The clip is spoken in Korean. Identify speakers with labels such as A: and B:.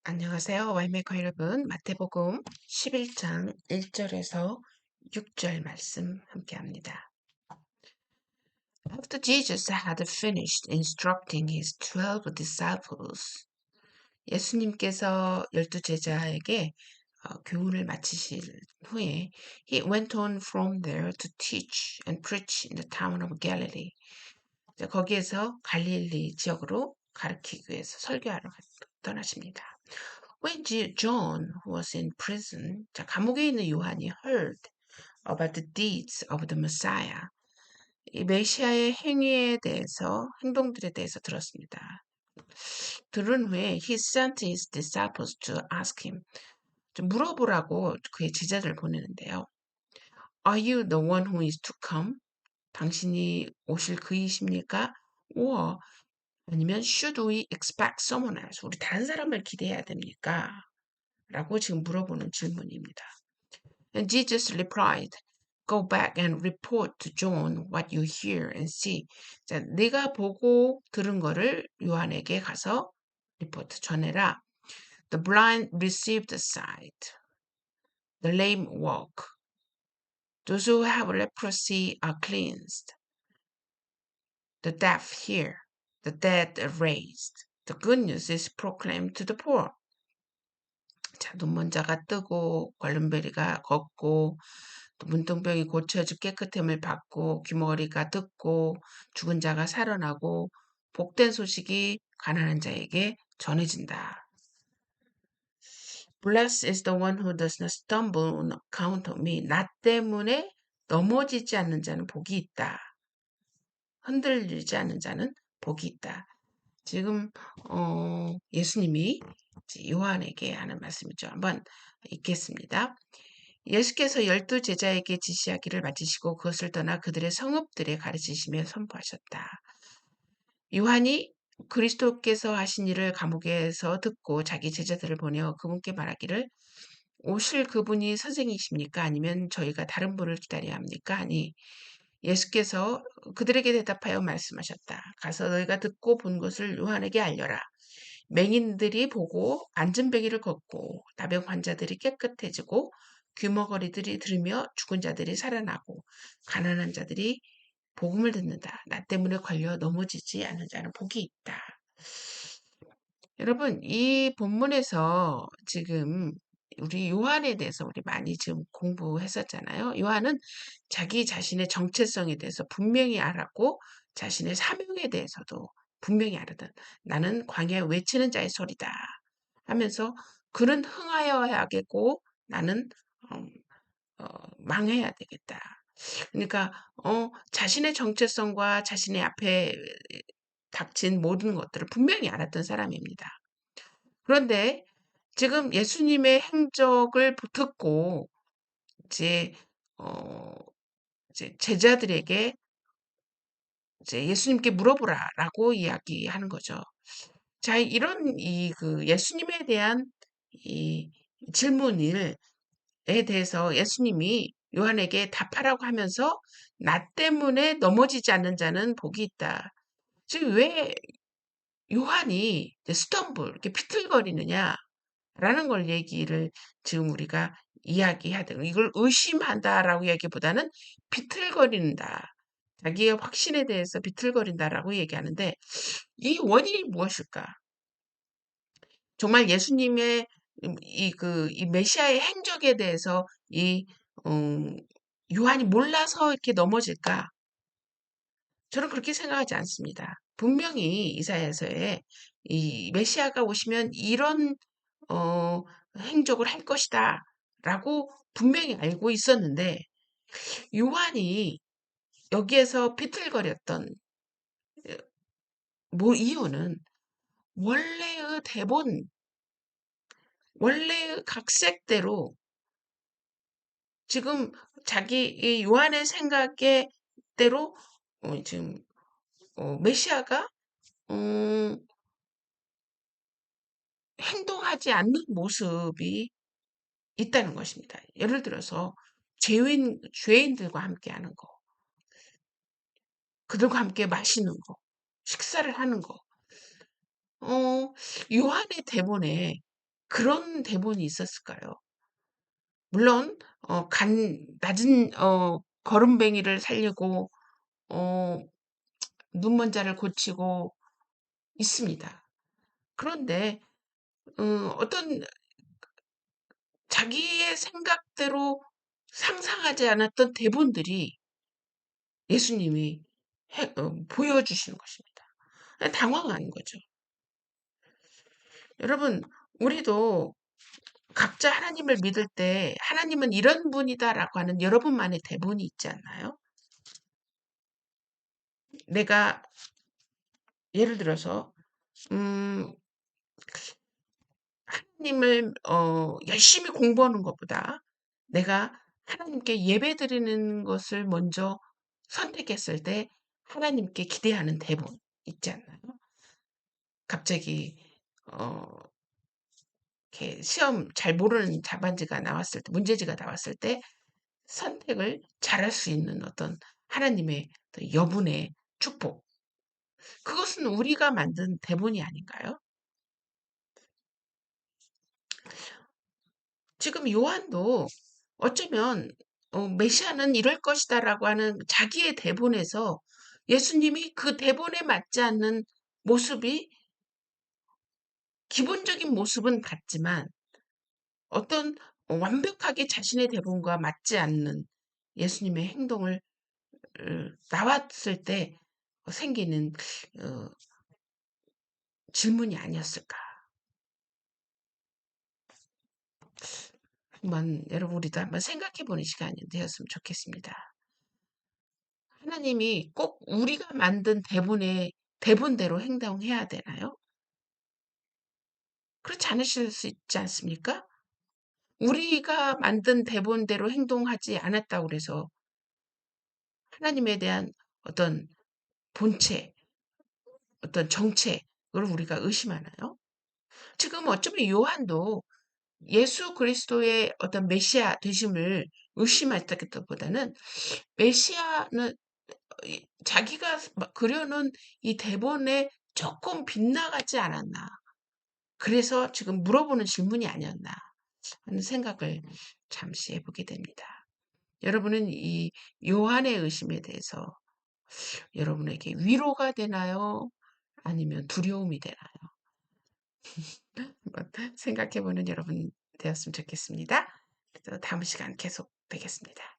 A: 안녕하세요. 와이메이커 여러분. 마태복음 11장 1절에서 6절 말씀 함께 합니다. After Jesus had finished instructing his 12 disciples, 예수님께서 12제자에게 교훈을 마치실 후에 he went on from there to teach and preach in the town of Galilee. 거기에서 갈릴리 지역으로 가르치기 위해서 설교하러 떠나십니다. When John was in prison, 자, 감옥에 있는 요한이 heard about the deeds of the Messiah, 이 메시아의 행위에 대해서, 행동들에 대해서 들었습니다. 들은 후에 he sent his disciples to ask him, 좀 물어보라고 그의 제자들을 보내는데요. Are you the one who is to come? 당신이 오실 그이십니까? or 아니면 should we expect someone else? 우리 다른 사람을 기대해야 됩니까? 라고 지금 물어보는 질문입니다. And Jesus replied, Go back and report to John what you hear and see. 자, 네가 보고 들은 거를 요한에게 가서 리포트 전해라. The blind receive the sight. The lame walk. Those who have leprosy are cleansed. The deaf hear. The dead are raised. The good news is proclaimed to the poor. 자, 눈먼 자가 뜨고 걸음베리가 걷고 또 문둥병이 고쳐져 깨끗함을 받고 귀머거리가 듣고 죽은 자가 살아나고 복된 소식이 가난한 자에게 전해진다. Blessed is the one who does not stumble on account of me. 나 때문에 넘어지지 않는 자는 복이 있다. 흔들리지 않는 자는 복이 있다. 지금 예수님이 요한에게 하는 말씀이죠. 한번 읽겠습니다. 예수께서 12제자에게 지시하기를 마치시고 그것을 떠나 그들의 성읍들에 가르치시며 선포하셨다. 요한이 그리스도께서 하신 일을 감옥에서 듣고 자기 제자들을 보내어 그분께 말하기를 오실 그분이 선생이십니까? 아니면 저희가 다른 분을 기다려야 합니까? 하니 예수께서 그들에게 대답하여 말씀하셨다. 가서 너희가 듣고 본 것을 요한에게 알려라. 맹인들이 보고 안진뱅이를 걷고 나병 환자들이 깨끗해지고 귀머거리들이 들으며 죽은 자들이 살아나고 가난한 자들이 복음을 듣는다. 나 때문에 걸려 넘어지지 않는 자는 복이 있다. 여러분, 이 본문에서 지금 우리 요한에 대해서 우리 많이 지금 공부했었잖아요. 요한은 자기 자신의 정체성에 대해서 분명히 알았고 자신의 사명에 대해서도 분명히 알았던 나는 광야에 외치는 자의 소리다 하면서 그는 흥하여야겠고 나는 망해야 되겠다. 그러니까 자신의 정체성과 자신의 앞에 닥친 모든 것들을 분명히 알았던 사람입니다. 그런데 지금 예수님의 행적을 듣고 이제 어 이제 제자들에게 이제 예수님께 물어보라라고 이야기하는 거죠. 자, 이런 그 예수님에 대한 이 질문에 대해서 예수님이 요한에게 답하라고 하면서 나 때문에 넘어지지 않는 자는 복이 있다. 지금 왜 요한이 스톰블 이렇게 비틀거리느냐라는 걸 얘기를 지금 우리가 이야기해야 되고 이걸 의심한다라고 얘기보다는 비틀거린다. 자기의 확신에 대해서 비틀거린다라고 얘기하는데 이 원인이 무엇일까? 정말 예수님의 이 메시아의 행적에 대해서 음, 요한이 몰라서 이렇게 넘어질까? 저는 그렇게 생각하지 않습니다. 분명히 이사야서에 이 메시아가 오시면 이런 어, 행적을 할 것이다라고 분명히 알고 있었는데 요한이 여기에서 비틀거렸던 이유는 원래의 대본, 원래의 각색대로 지금 자기 이 요한의 생각의 대로 지금 메시아가 음, 행동하지 않는 모습이 있다는 것입니다. 예를 들어서 죄인들과 함께하는 거, 그들과 함께 마시는 거, 식사를 하는 거. 요한의 대본에 그런 대본이 있었을까요? 물론 낮은 거름뱅이를 살리고 어 눈먼자를 고치고 있습니다. 그런데 어떤 자기의 생각대로 상상하지 않았던 대본들이 예수님이 보여주시는 것입니다. 당황한 거죠. 여러분, 우리도 각자 하나님을 믿을 때 하나님은 이런 분이다라고 하는 여러분만의 대본이 있지 않나요? 내가 예를 들어서 음, 하나님을 열심히 공부하는 것보다 내가 하나님께 예배드리는 것을 먼저 선택했을 때 하나님께 기대하는 대본 있지 않나요? 갑자기 어, 이렇게 시험 잘 모르는 답안지가 나왔을 때, 문제지가 나왔을 때 선택을 잘할 수 있는 어떤 하나님의 여분의 축복. 그것은 우리가 만든 대본이 아닌가요? 지금 요한도 어쩌면 메시아는 이럴 것이다라고 하는 자기의 대본에서 예수님이 그 대본에 맞지 않는 모습이 기본적인 모습은 같지만 어떤 완벽하게 자신의 대본과 맞지 않는 예수님의 행동을 나왔을 때 생기는 어, 질문이 아니었을까. 한번 여러분 우리도 한번 생각해 보는 시간이 되었으면 좋겠습니다. 하나님이 꼭 우리가 만든 대본대로 행동해야 되나요? 그렇지 않으실 수 있지 않습니까? 우리가 만든 대본대로 행동하지 않았다고 그래서 하나님에 대한 어떤 본체, 어떤 정체를 우리가 의심하나요? 지금 어쩌면 요한도 예수 그리스도의 어떤 메시아 되심을 의심했다기보다는 메시아는 자기가 그려놓은 이 대본에 조금 빗나가지 않았나. 그래서 지금 물어보는 질문이 아니었나 하는 생각을 잠시 해보게 됩니다. 여러분은 이 요한의 의심에 대해서 여러분에게 위로가 되나요? 아니면 두려움이 되나요? 한번 생각해보는 여러분 되었으면 좋겠습니다. 그래서 다음 시간 계속 뵙겠습니다.